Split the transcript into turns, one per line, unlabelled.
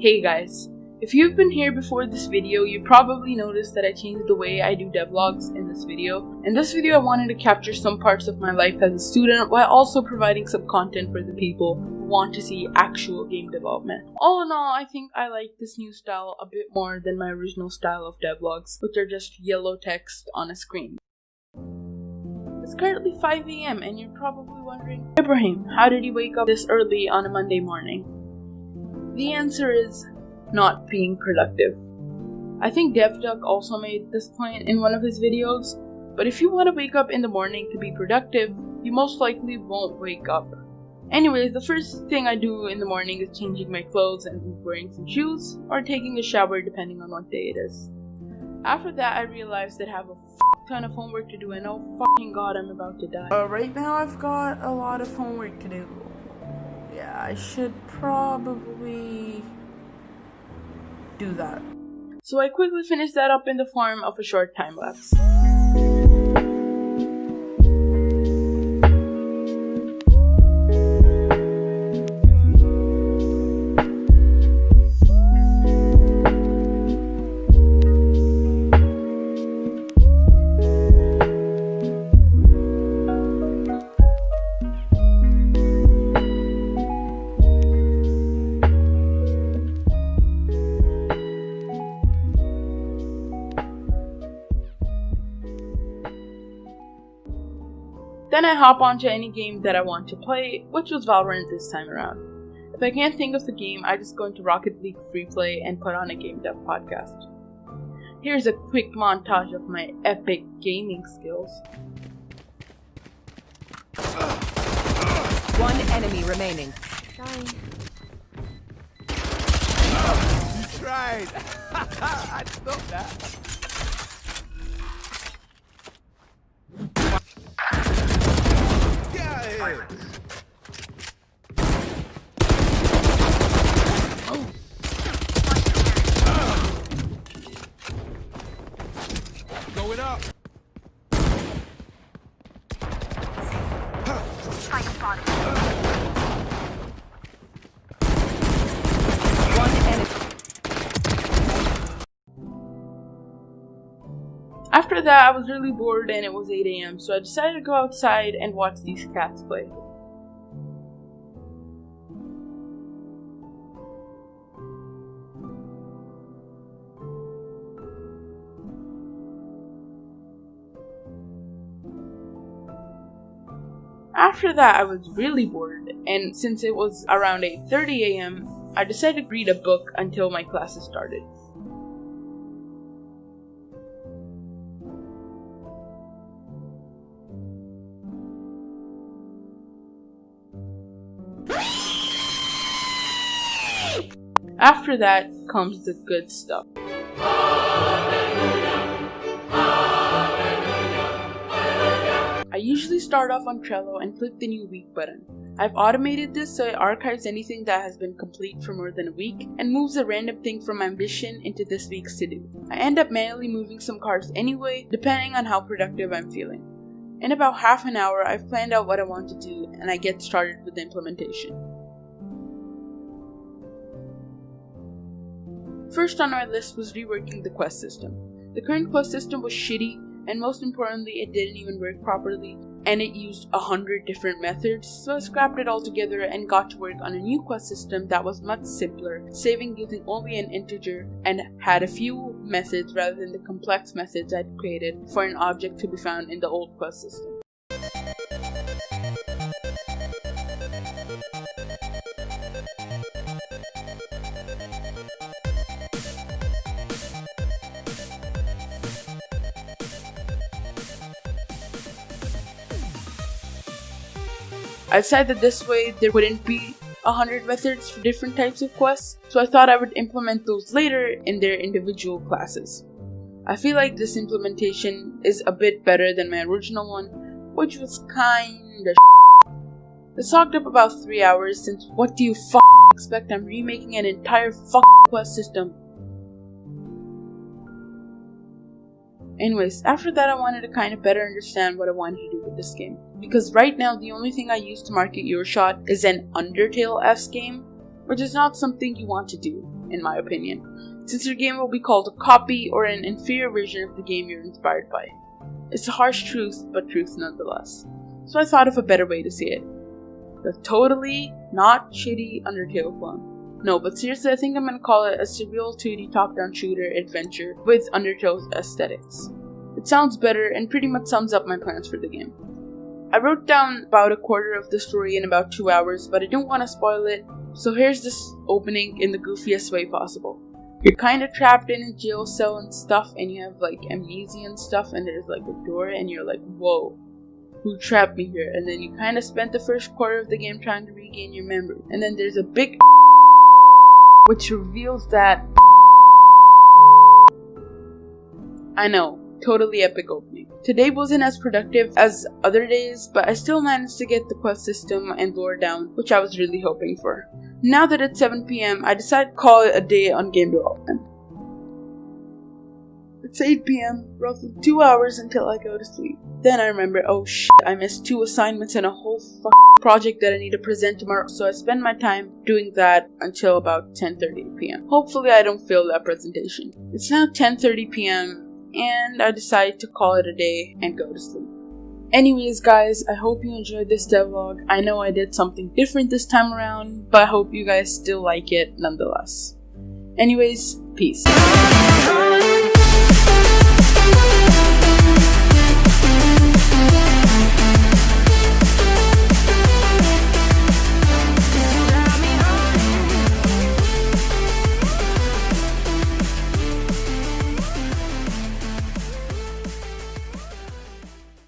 Hey guys, if you've been here before this video, you probably noticed that I changed the way I do devlogs in this video. In this video, I wanted to capture some parts of my life as a student while also providing some content for the people who want to see actual game development. All in all, I think I like this new style a bit more than my original style of devlogs, which are just yellow text on a screen. It's currently 5 AM and you're probably wondering, Ibrahim, how did you wake up this early on a Monday morning? The answer is not being productive. I think DevDuck also made this point in one of his videos, but if you want to wake up in the morning to be productive, you most likely won't wake up. Anyways, the first thing I do in the morning is changing my clothes and wearing some shoes, or taking a shower depending on what day it is. After that, I realized that I have a ton of homework to do, and oh fucking god, I'm about to die. Right now I've got a lot of homework to do. Yeah, I should probably do that. So I quickly finished that up in the form of a short time lapse. Then I hop onto any game that I want to play, which was Valorant this time around. If I can't think of the game, I just go into Rocket League Free Play and put on a Gamedev podcast. Here's a quick montage of my epic gaming skills.
One enemy remaining.
You tried! I stopped that. Going up.
One enemy.
After that, I was really bored and it was 8 AM, so I decided to go outside and watch these cats play. After that, I was really bored, and since it was around 8:30 AM, I decided to read a book until my classes started. After that comes the good stuff. I usually start off on Trello and click the new week button. I've automated this so it archives anything that has been complete for more than a week and moves a random thing from ambition into this week's to-do. I end up manually moving some cards anyway, depending on how productive I'm feeling. In about half an hour, I've planned out what I want to do and I get started with the implementation. First on my list was reworking the quest system. The current quest system was shitty, and most importantly, it didn't even work properly, and it used 100 different methods, so I scrapped it all together and got to work on a new quest system that was much simpler, saving using only an integer, and had a few methods rather than the complex methods I'd created for an object to be found in the old quest system. I decided that this way there wouldn't be 100 methods for different types of quests, so I thought I would implement those later in their individual classes. I feel like this implementation is a bit better than my original one, which was kinda It socked up about 3 hours, since what do you expect? I'm remaking an entire quest system. Anyways, after that I wanted to kind of better understand what I wanted to do with this game. Because right now the only thing I use to market your shot is an Undertale-esque game, which is not something you want to do. in my opinion, since your game will be called a copy or an inferior version of the game you're inspired by. It's a harsh truth, but truth nonetheless. So I thought of a better way to say it. The totally not shitty Undertale clone. No, but seriously, I think I'm gonna call it a surreal 2D top-down shooter adventure with Undertale's aesthetics. It sounds better and pretty much sums up my plans for the game. I wrote down about a quarter of the story in about 2 hours, but I don't want to spoil it, so here's this opening in the goofiest way possible. You're kind of trapped in a jail cell and stuff, and you have like amnesia and stuff, and there's like a door, and you're like, whoa, who trapped me here? And then you kind of spent the first quarter of the game trying to regain your memory. And then there's a big which reveals that I know, totally epic opening. Today wasn't as productive as other days, but I still managed to get the quest system and lore down, which I was really hoping for. Now that it's 7 PM, I decided to call it a day on game development. It's 8 PM, roughly 2 hours until I go to sleep. Then I remember, oh shit, I missed 2 assignments and a whole project that I need to present tomorrow, so I spend my time doing that until about 10:30 PM. Hopefully I don't fail that presentation. It's now 10:30 PM, and I decided to call it a day and go to sleep. Anyways guys, I hope you enjoyed this devlog. I know I did something different this time around, but I hope you guys still like it nonetheless. Anyways, peace.